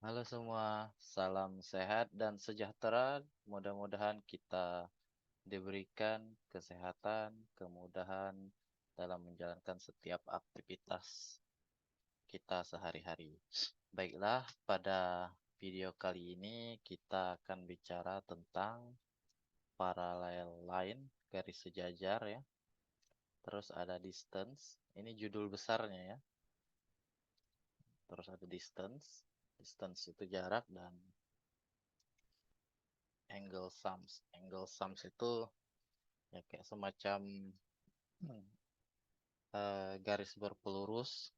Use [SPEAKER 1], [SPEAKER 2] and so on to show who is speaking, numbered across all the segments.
[SPEAKER 1] Halo semua, salam sehat dan sejahtera. Mudah-mudahan kita diberikan kesehatan, kemudahan dalam menjalankan setiap aktivitas kita sehari-hari. Baiklah, pada video kali ini kita akan bicara tentang paralel line, garis sejajar ya. Terus ada distance, ini judul besarnya ya. Terus ada distance, distance itu jarak dan angle sums. Angle sums itu ya kayak semacam garis berpelurus,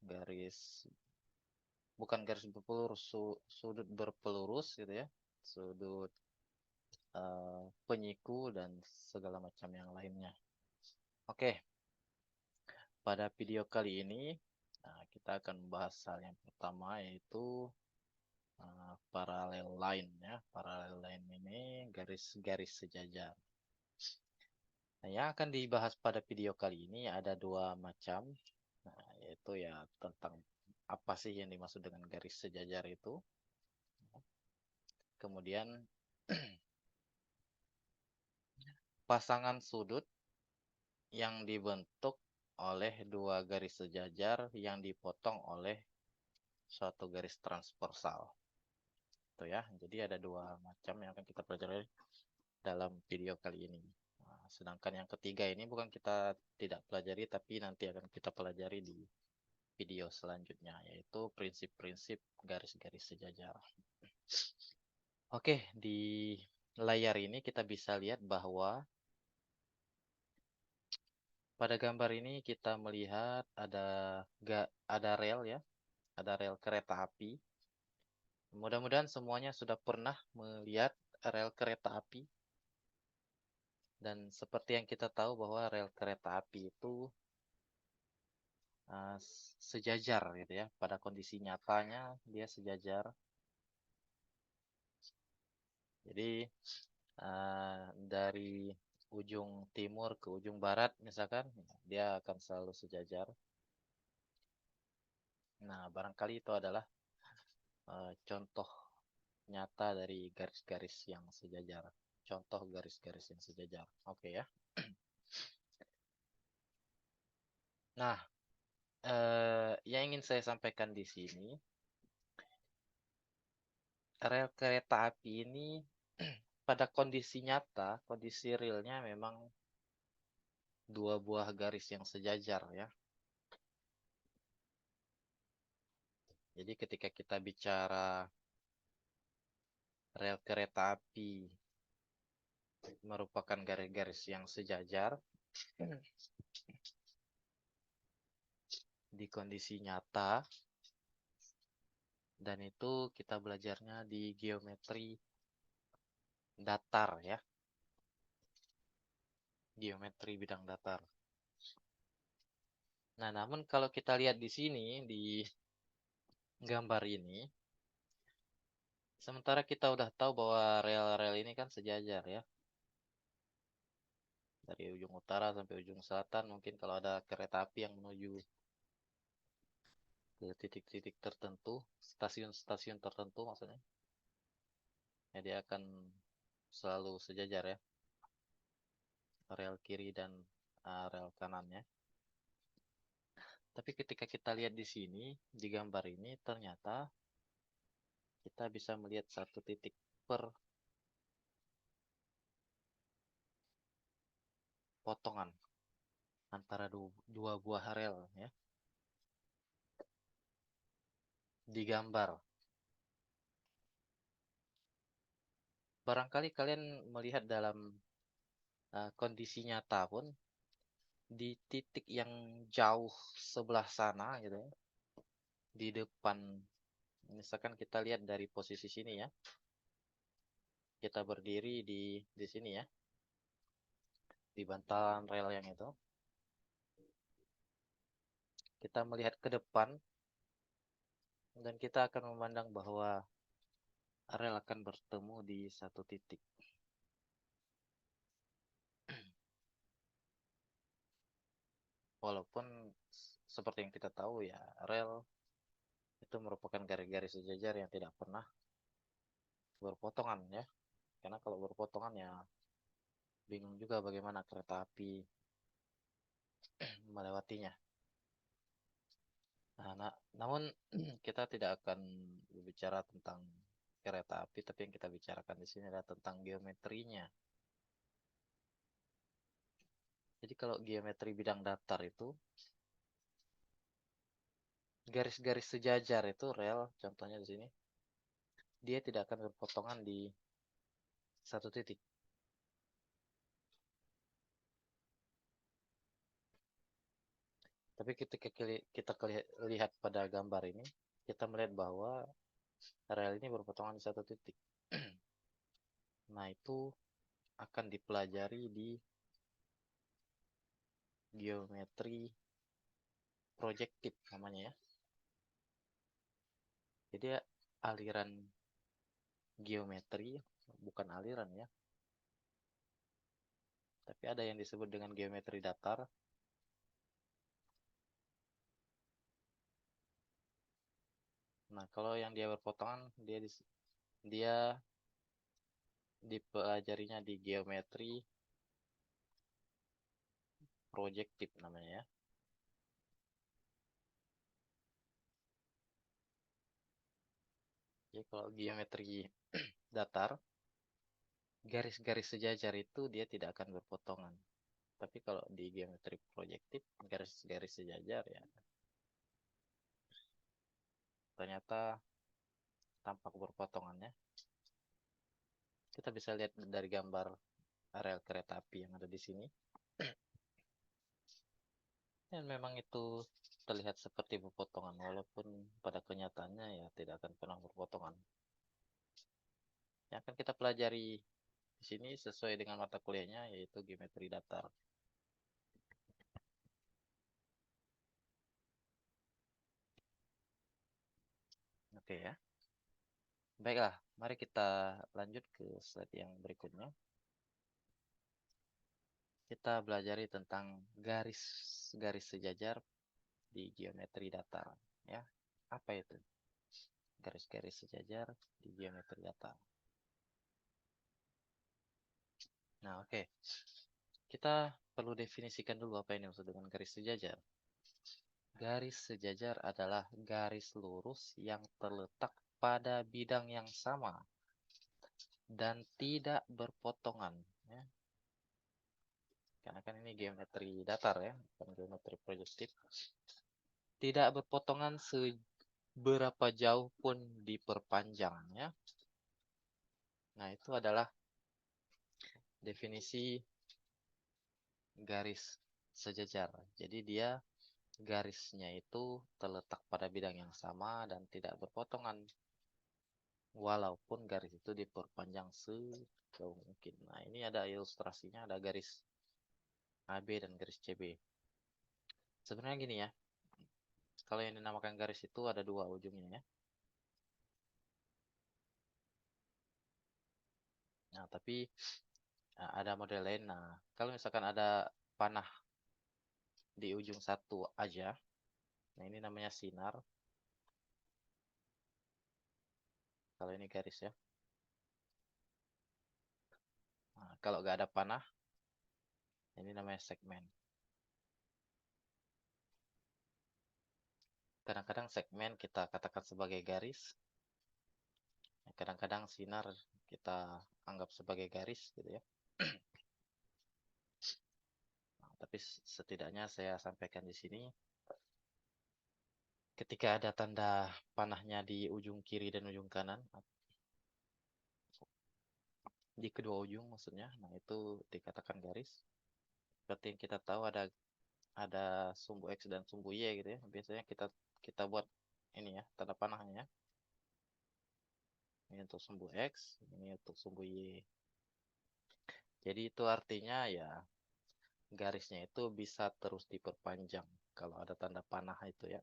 [SPEAKER 1] bukan garis berpelurus, sudut berpelurus gitu ya, sudut penyiku dan segala macam yang lainnya. Oke, pada video kali ini kita akan membahas hal yang pertama yaitu parallel line ya. Parallel line ini garis-garis sejajar. Nah, yang akan dibahas pada video kali ini ada dua macam, yaitu ya tentang apa sih yang dimaksud dengan garis sejajar itu. Kemudian pasangan sudut yang dibentuk oleh dua garis sejajar yang dipotong oleh suatu garis transversal. Itu ya. Jadi ada dua macam yang akan kita pelajari dalam video kali ini. Nah, sedangkan yang ketiga ini bukan kita tidak pelajari tapi nanti akan kita pelajari di video selanjutnya, yaitu prinsip-prinsip garis-garis sejajar. Oke, di layar ini kita bisa lihat bahwa pada gambar ini kita melihat ada rel ya, ada rel kereta api. Mudah-mudahan semuanya sudah pernah melihat rel kereta api. Dan seperti yang kita tahu bahwa rel kereta api itu sejajar gitu ya. Pada kondisi nyatanya dia sejajar. Jadi dari ujung timur ke ujung barat misalkan dia akan selalu sejajar. Nah, barangkali itu adalah contoh nyata dari garis-garis yang sejajar. Contoh garis-garis yang sejajar. Oke ya. Nah, yang ingin saya sampaikan di sini, rel kereta api ini pada kondisi nyata, kondisi realnya memang dua buah garis yang sejajar ya. Jadi ketika kita bicara rel kereta api merupakan garis-garis yang sejajar di kondisi nyata, dan itu kita belajarnya di geometri datar ya, geometri bidang datar. Nah, namun kalau kita lihat di sini di gambar ini, sementara kita udah tahu bahwa rel-rel ini kan sejajar ya, dari ujung utara sampai ujung selatan. Mungkin kalau ada kereta api yang menuju ke titik-titik tertentu, stasiun-stasiun tertentu maksudnya, ya dia akan selalu sejajar ya, rel kiri dan rel kanannya. Tapi ketika kita lihat di sini, di gambar ini, ternyata kita bisa melihat satu titik perpotongan antara dua buah rel ya, di gambar. Barangkali kalian melihat dalam kondisi nyata pun, di titik yang jauh sebelah sana gitu ya, di depan, misalkan kita lihat dari posisi sini ya, kita berdiri di sini ya, di bantalan rel yang itu, kita melihat ke depan dan kita akan memandang bahwa rel akan bertemu di satu titik. Walaupun seperti yang kita tahu ya, rel itu merupakan garis-garis sejajar yang tidak pernah berpotongan ya. Karena kalau berpotongan ya bingung juga bagaimana kereta api melewatinya. Namun kita tidak akan berbicara tentang kereta api, tapi yang kita bicarakan di sini adalah tentang geometrinya. Jadi kalau geometri bidang datar itu garis-garis sejajar itu rel, contohnya di sini, dia tidak akan berpotongan di satu titik. Tapi ketika kita lihat pada gambar ini, kita melihat bahwa rel ini berpotongan di satu titik. Nah, itu akan dipelajari di geometri proyektif namanya ya. Jadi aliran geometri, bukan aliran ya, tapi ada yang disebut dengan geometri datar. Nah, kalau yang dia berpotongan, dia dipelajarinya di geometri proyektif namanya ya. Jadi kalau geometri datar, garis-garis sejajar itu dia tidak akan berpotongan. Tapi kalau di geometri proyektif, garis-garis sejajar ya ternyata tampak berpotongannya. Kita bisa lihat dari gambar rel kereta api yang ada di sini. Dan memang itu terlihat seperti berpotongan, walaupun pada kenyataannya ya tidak akan pernah berpotongan. Yang akan kita pelajari di sini sesuai dengan mata kuliahnya yaitu geometri datar. Oke ya. Baiklah, mari kita lanjut ke slide yang berikutnya. Kita belajar tentang garis-garis sejajar di geometri datar ya. Apa itu? Garis-garis sejajar di geometri datar. Nah, oke. Kita perlu definisikan dulu apa ini maksud dengan garis sejajar. Garis sejajar adalah garis lurus yang terletak pada bidang yang sama dan tidak berpotongan ya. Karena kan ini geometri datar ya, bukan geometri proyektif. Tidak berpotongan seberapa jauh pun diperpanjang ya. Nah, itu adalah definisi garis sejajar. Jadi dia garisnya itu terletak pada bidang yang sama dan tidak berpotongan. Walaupun garis itu diperpanjang sejauh mungkin. Nah, ini ada ilustrasinya, ada garis AB dan garis CB. Sebenarnya gini ya, kalau yang dinamakan garis itu ada dua ujungnya ya. Nah, tapi ada model lain. Nah, kalau misalkan ada panah di ujung satu aja, nah ini namanya sinar. Kalau ini garis ya. Nah, kalau nggak ada panah, ini namanya segmen. Kadang-kadang segmen kita katakan sebagai garis. Kadang-kadang sinar kita anggap sebagai garis gitu ya. Nah, tapi setidaknya saya sampaikan di sini, ketika ada tanda panahnya di ujung kiri dan ujung kanan, di kedua ujung maksudnya, nah itu dikatakan garis. Seperti yang kita tahu ada sumbu X dan sumbu Y gitu ya. Biasanya kita kita buat ini ya, tanda panahnya ya. Ini untuk sumbu X, ini untuk sumbu Y. Jadi itu artinya ya garisnya itu bisa terus diperpanjang kalau ada tanda panah itu ya.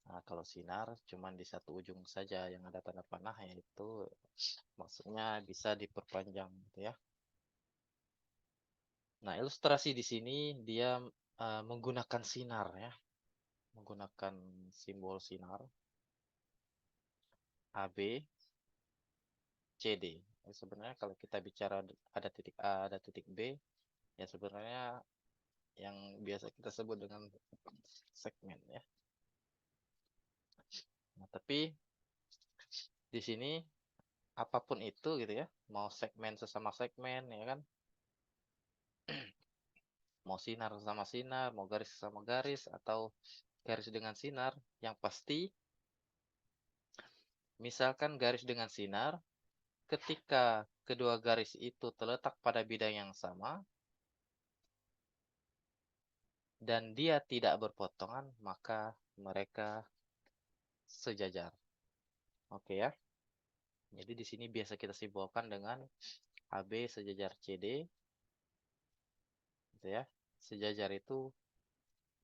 [SPEAKER 1] Nah, kalau sinar cuma di satu ujung saja yang ada tanda panah yaitu maksudnya bisa diperpanjang gitu ya. Nah, ilustrasi di sini dia menggunakan sinar ya. menggunakan simbol sinar AB, CD. Ya, sebenarnya kalau kita bicara ada titik A, ada titik B, ya sebenarnya yang biasa kita sebut dengan segmen ya. Nah, tapi di sini apapun itu gitu ya, mau segmen sesama segmen ya kan, mau sinar sesama sinar, mau garis sesama garis atau garis dengan sinar, yang pasti misalkan garis dengan sinar, ketika kedua garis itu terletak pada bidang yang sama dan dia tidak berpotongan, maka mereka sejajar. Oke ya. Jadi di sini biasa kita simbolkan dengan AB sejajar CD, gitu ya. Sejajar itu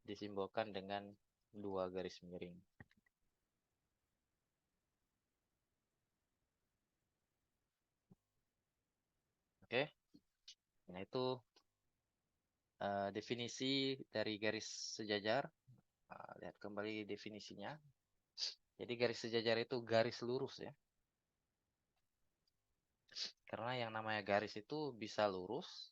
[SPEAKER 1] disimbolkan dengan dua garis miring. Oke. Nah, itu definisi dari garis sejajar. Lihat kembali definisinya. Jadi garis sejajar itu garis lurus ya. Karena yang namanya garis itu bisa lurus,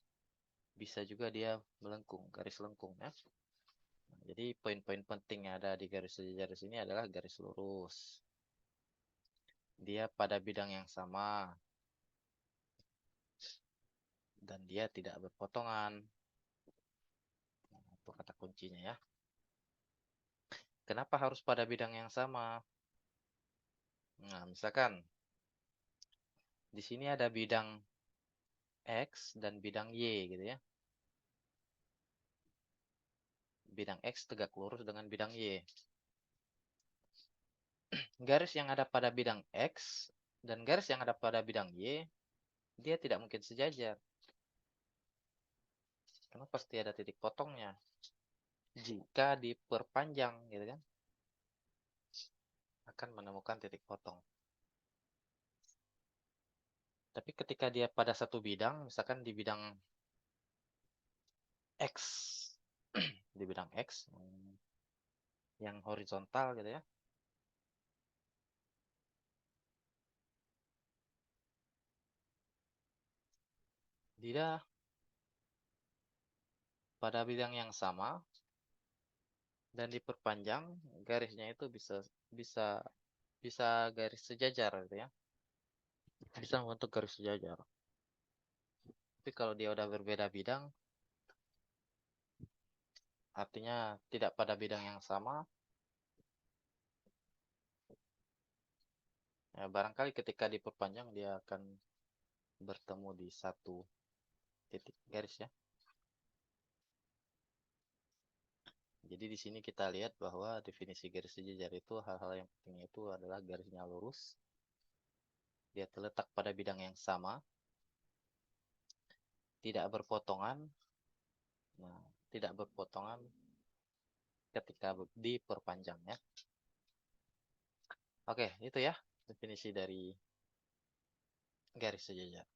[SPEAKER 1] bisa juga dia melengkung, garis lengkung ya. Nah, jadi poin-poin penting yang ada di garis sejajar di sini adalah garis lurus. Dia pada bidang yang sama dan dia tidak berpotongan. Nah, itu kata kuncinya ya. Kenapa harus pada bidang yang sama? Nah, misalkan di sini ada bidang X dan bidang Y gitu ya. Bidang X tegak lurus dengan bidang Y. Garis yang ada pada bidang X dan garis yang ada pada bidang Y, dia tidak mungkin sejajar. Karena pasti ada titik potongnya. Jika diperpanjang gitu kan, akan menemukan titik potong. Tapi ketika dia pada satu bidang, misalkan di bidang X, di bidang X yang horizontal gitu ya, dia pada bidang yang sama dan diperpanjang, garisnya itu bisa bisa bisa garis sejajar gitu ya, bisa membentuk garis sejajar. Tapi kalau dia udah berbeda bidang, artinya tidak pada bidang yang sama, ya barangkali ketika diperpanjang dia akan bertemu di satu titik garis ya. Jadi di sini kita lihat bahwa definisi garis sejajar itu hal-hal yang penting itu adalah garisnya lurus, dia terletak pada bidang yang sama, tidak berpotongan. Nah, tidak berpotongan ketika diperpanjang ya. Oke, itu ya definisi dari garis sejajar.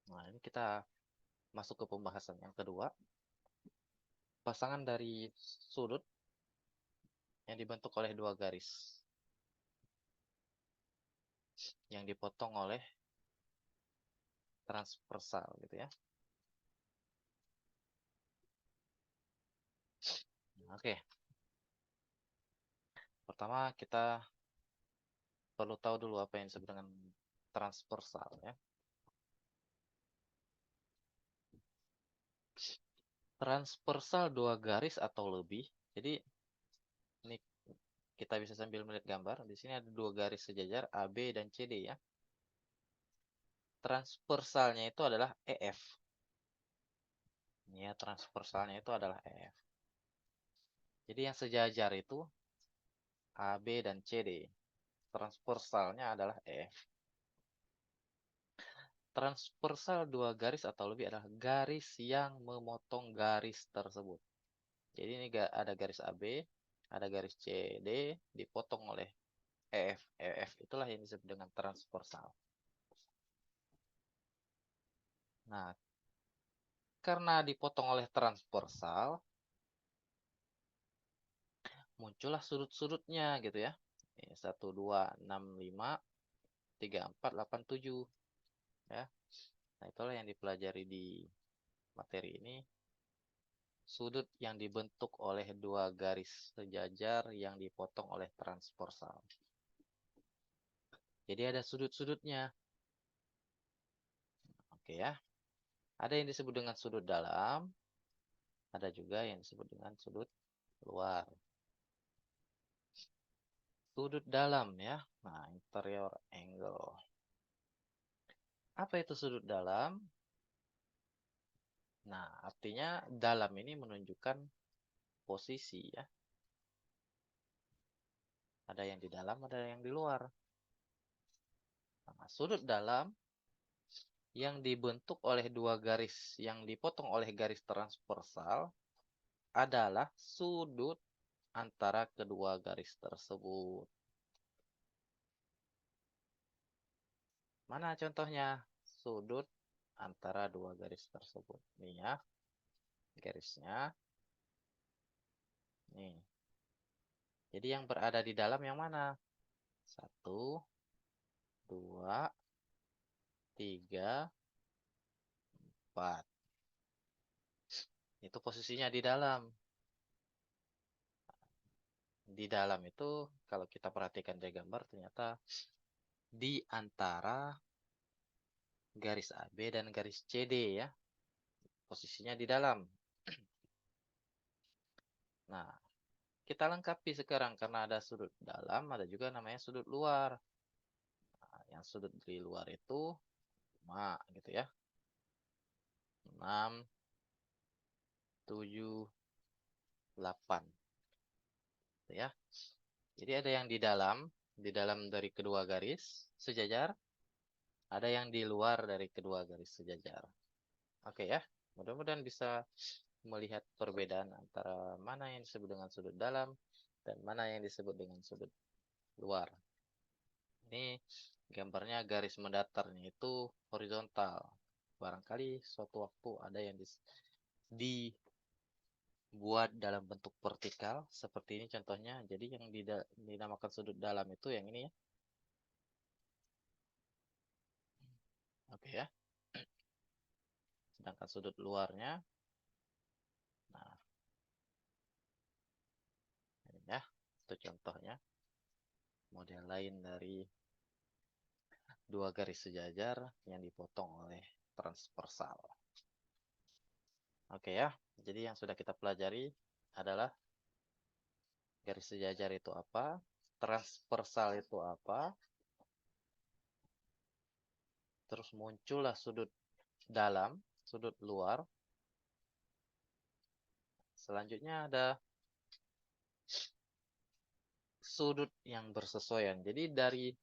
[SPEAKER 1] Nah, ini kita masuk ke pembahasan yang kedua. Pasangan dari sudut yang dibentuk oleh dua garis yang dipotong oleh transversal gitu ya. Oke. Pertama kita perlu tahu dulu apa yang disebut dengan transversal ya. Transversal dua garis atau lebih. Jadi ini kita bisa sambil melihat gambar. Di sini ada dua garis sejajar AB dan CD ya. Transversalnya itu adalah EF. Ya, transversalnya itu adalah EF. Jadi yang sejajar itu AB dan CD. Transversalnya adalah EF. Transversal dua garis atau lebih adalah garis yang memotong garis tersebut. Jadi ini ada garis AB, ada garis CD, dipotong oleh EF. EF itulah yang disebut dengan transversal. Nah, karena dipotong oleh transversal, muncullah sudut-sudutnya gitu ya. 1, 2, 6, 5, 3, 4, 8, 7. Ya. Nah, itulah yang dipelajari di materi ini. Sudut yang dibentuk oleh dua garis sejajar yang dipotong oleh transversal. Jadi ada sudut-sudutnya. Oke ya. Ada yang disebut dengan sudut dalam, ada juga yang disebut dengan sudut luar. Sudut dalam ya. Nah, interior angle. Apa itu sudut dalam? Nah, artinya dalam ini menunjukkan posisi ya. Ada yang di dalam, ada yang di luar. Nah, sudut dalam yang dibentuk oleh dua garis yang dipotong oleh garis transversal adalah sudut antara kedua garis tersebut. Mana contohnya? Sudut antara dua garis tersebut. Nih ya, garisnya. Nih. Jadi yang berada di dalam yang mana? 1, 2, 3, 4. Itu posisinya di dalam. Di dalam itu kalau kita perhatikan dari gambar ternyata di antara garis AB dan garis CD ya. Posisinya di dalam. Nah, kita lengkapi sekarang karena ada sudut dalam, ada juga namanya sudut luar. Nah, yang sudut di luar itu 5 gitu ya. 6, 7, 8. Gitu ya. Jadi ada yang di dalam dari kedua garis sejajar, ada yang di luar dari kedua garis sejajar. Oke ya, mudah-mudahan bisa melihat perbedaan antara mana yang disebut dengan sudut dalam dan mana yang disebut dengan sudut luar. Ini gambarnya garis mendatarnya itu horizontal. Barangkali suatu waktu ada yang dibuat dalam bentuk vertikal seperti ini contohnya. Jadi yang dinamakan sudut dalam itu yang ini ya. Oke ya. Sedangkan sudut luarnya, nah ini ya, itu contohnya. Model lain dari dua garis sejajar yang dipotong oleh transversal. Oke ya, jadi yang sudah kita pelajari adalah garis sejajar itu apa, transversal itu apa, terus muncullah sudut dalam, sudut luar. Selanjutnya ada sudut yang bersesuaian. Jadi dari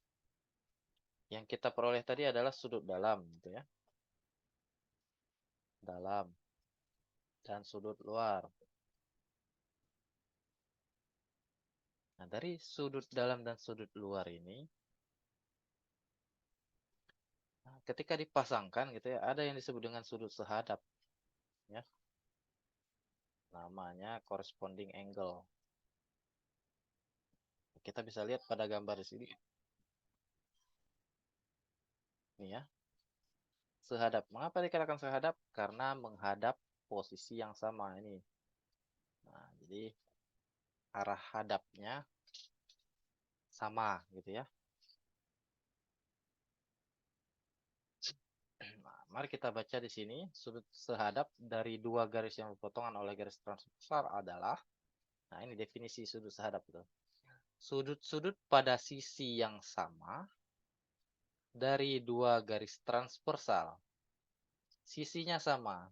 [SPEAKER 1] yang kita peroleh tadi adalah sudut dalam, gitu ya. Dalam dan sudut luar. Nah, dari sudut dalam dan sudut luar ini, ketika dipasangkan gitu ya, ada yang disebut dengan sudut sehadap. Ya. Namanya corresponding angle. Kita bisa lihat pada gambar di sini. Nih ya. Sehadap. Mengapa dikatakan sehadap? Karena menghadap posisi yang sama ini. Nah, jadi arah hadapnya sama gitu ya. Nah, mari kita baca di sini. Sudut sehadap dari dua garis yang berpotongan oleh garis transversal adalah, nah ini definisi sudut sehadap itu. Sudut-sudut pada sisi yang sama dari dua garis transversal. Sisinya sama.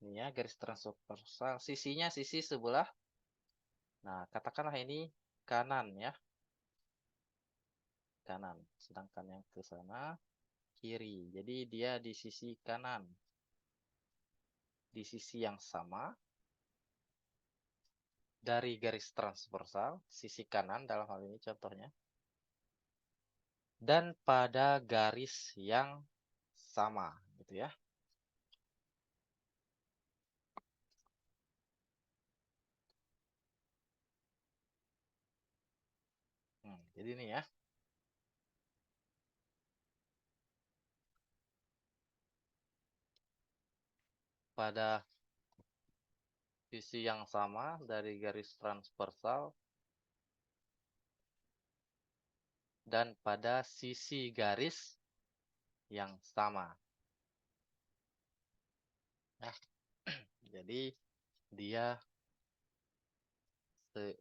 [SPEAKER 1] Ini ya, garis transversal. Sisinya sisi sebelah. Nah, katakanlah ini kanan ya. Kanan. Sedangkan yang ke sana kiri. Jadi dia di sisi kanan. Di sisi yang sama dari garis transversal, sisi kanan dalam hal ini contohnya. Dan pada garis yang sama. gitu ya. Jadi ini ya, pada sisi yang sama dari garis transversal dan pada sisi garis yang sama. Nah, jadi dia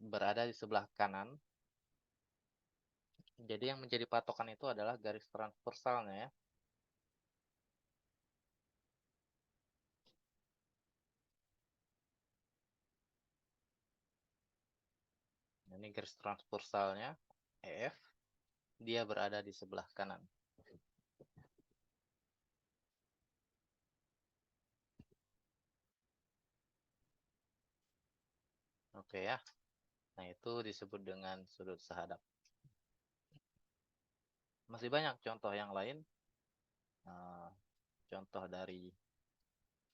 [SPEAKER 1] berada di sebelah kanan. Jadi yang menjadi patokan itu adalah garis transversalnya ya. Ini garis transversalnya EF, dia berada di sebelah kanan. Oke ya. Nah, itu disebut dengan sudut sehadap. Masih banyak contoh yang lain. Contoh dari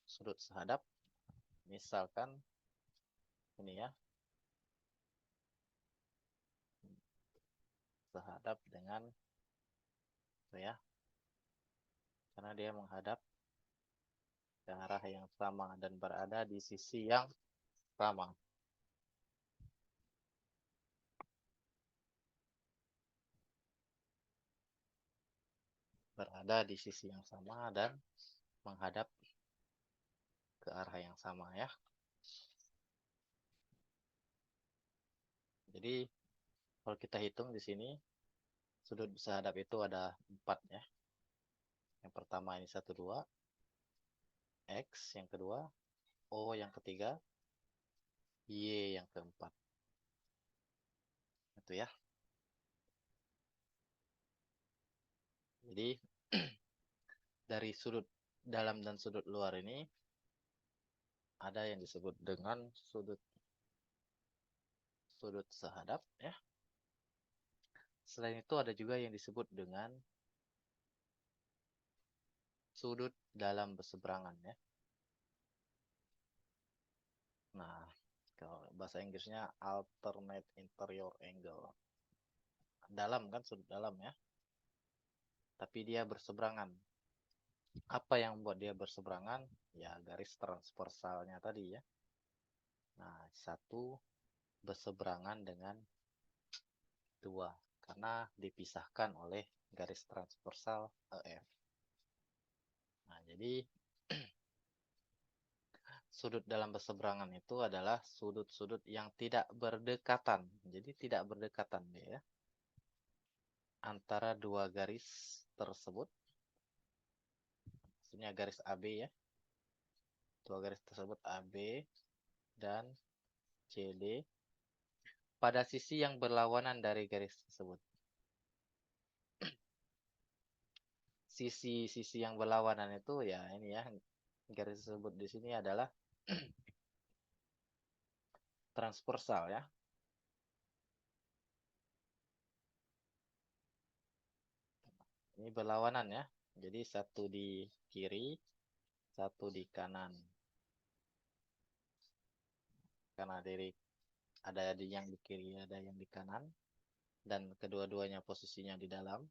[SPEAKER 1] sudut sehadap, misalkan ini ya, sehadap dengan itu ya, karena dia menghadap ke arah yang sama dan berada di sisi yang sama. Berada di sisi yang sama dan menghadap ke arah yang sama ya. Jadi kalau kita hitung di sini sudut sehadap itu ada 4 ya. Yang pertama ini 1 2, X yang kedua, O yang ketiga, Y yang keempat. Itu ya. Jadi dari sudut dalam dan sudut luar ini ada yang disebut dengan sudut sehadap ya. Selain itu ada juga yang disebut dengan sudut dalam berseberangan ya. Nah, kalau bahasa Inggrisnya alternate interior angle. Dalam kan sudut dalam ya. Tapi dia berseberangan. Apa yang membuat dia berseberangan? Ya garis transversalnya tadi ya. Nah, satu berseberangan dengan dua karena dipisahkan oleh garis transversal EF. Nah, jadi sudut dalam berseberangan itu adalah sudut-sudut yang tidak berdekatan. Jadi tidak berdekatan ya. Antara dua garis tersebut. Maksudnya garis AB ya. Dua garis tersebut AB dan CD pada sisi yang berlawanan dari garis tersebut. Sisi-sisi yang berlawanan itu ya ini ya. Garis tersebut di sini adalah transversal ya. Ini berlawanan ya. Jadi satu di kiri, satu di kanan. Karena dari ada yang di kiri, ada yang di kanan. Dan kedua-duanya posisinya di dalam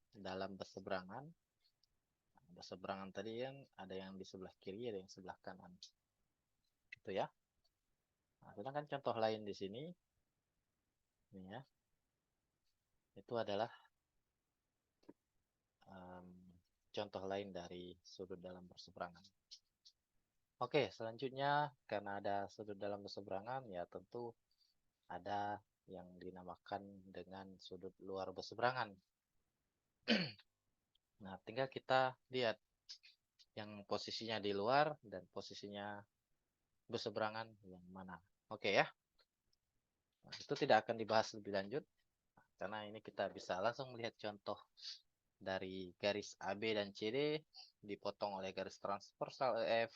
[SPEAKER 1] berseberangan. Berseberangan tadi kan ada yang di sebelah kiri, ada yang sebelah kanan. Itu ya. Nah, sedangkan contoh lain di sini, ini ya, itu adalah contoh lain dari sudut dalam berseberangan. Oke, selanjutnya karena ada sudut dalam berseberangan, ya tentu ada yang dinamakan dengan sudut luar berseberangan. Nah, tinggal kita lihat yang posisinya di luar dan posisinya berseberangan yang mana. Oke ya. Nah, itu tidak akan dibahas lebih lanjut karena ini kita bisa langsung melihat contoh dari garis AB dan CD dipotong oleh garis transversal EF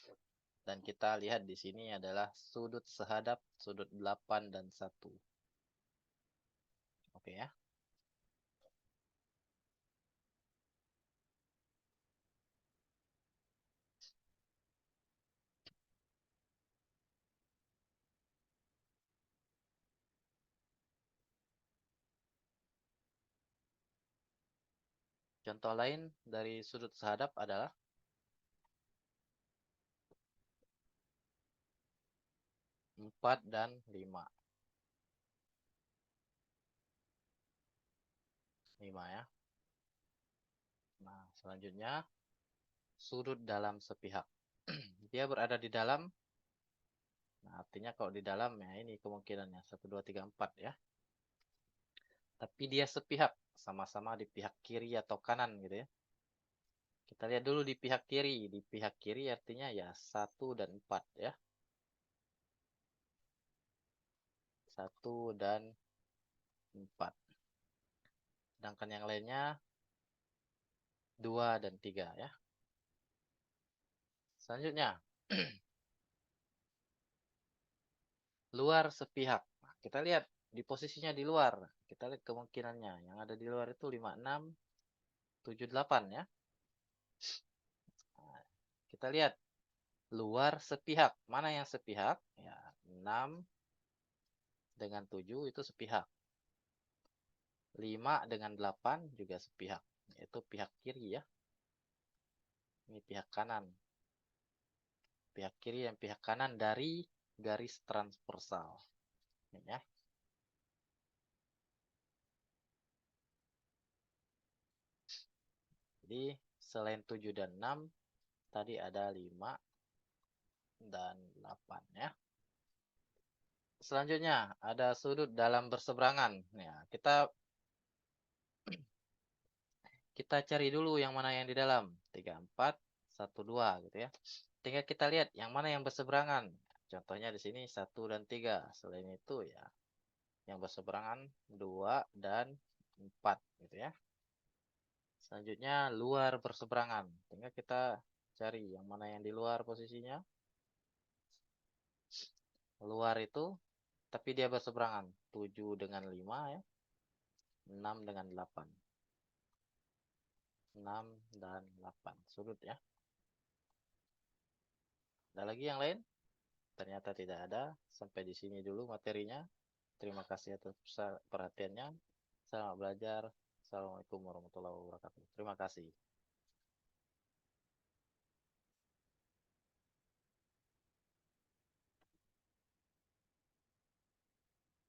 [SPEAKER 1] dan kita lihat di sini adalah sudut sehadap sudut 8 dan 1. Oke ya. Contoh lain dari sudut sehadap adalah 4 dan 5. 5 ya. Nah, selanjutnya sudut dalam sepihak. Dia berada di dalam. Nah, artinya kalau di dalam ya ini kemungkinannya 1 2 3 4 ya. Tapi dia sepihak, sama-sama di pihak kiri atau kanan gitu ya. Kita lihat dulu di pihak kiri. Di pihak kiri artinya ya 1 dan 4 ya. 1 dan 4. Sedangkan yang lainnya 2 dan 3 ya. Selanjutnya, luar sepihak. Nah, kita lihat di posisinya di luar. Kita lihat kemungkinannya. Yang ada di luar itu 5 6 7 8 ya. Nah, kita lihat luar sepihak. Mana yang sepihak? Ya, 6 dengan 7 itu sepihak. 5 dengan 8 juga sepihak. Itu pihak kiri ya. Ini pihak kanan. Pihak kiri dan pihak kanan dari garis transversal. Ini ya. Jadi selain 7 dan 6, tadi ada 5 dan 8 ya. Selanjutnya ada sudut dalam berseberangan. Ya, kita cari dulu yang mana yang di dalam. 3 4 1 2 gitu ya. Tinggal kita lihat yang mana yang berseberangan. Contohnya di sini 1 dan 3. Selain itu ya yang berseberangan 2 dan 4 gitu ya. Selanjutnya luar berseberangan. Tinggal kita cari yang mana yang di luar posisinya. Luar itu tapi dia berseberangan. 7 dengan 5 ya. 6 dengan 8. 6 dan 8. Sudut ya. Ada lagi yang lain? Ternyata tidak ada. Sampai di sini dulu materinya. Terima kasih atas perhatiannya. Selamat belajar. Assalamualaikum warahmatullahi wabarakatuh. Terima kasih.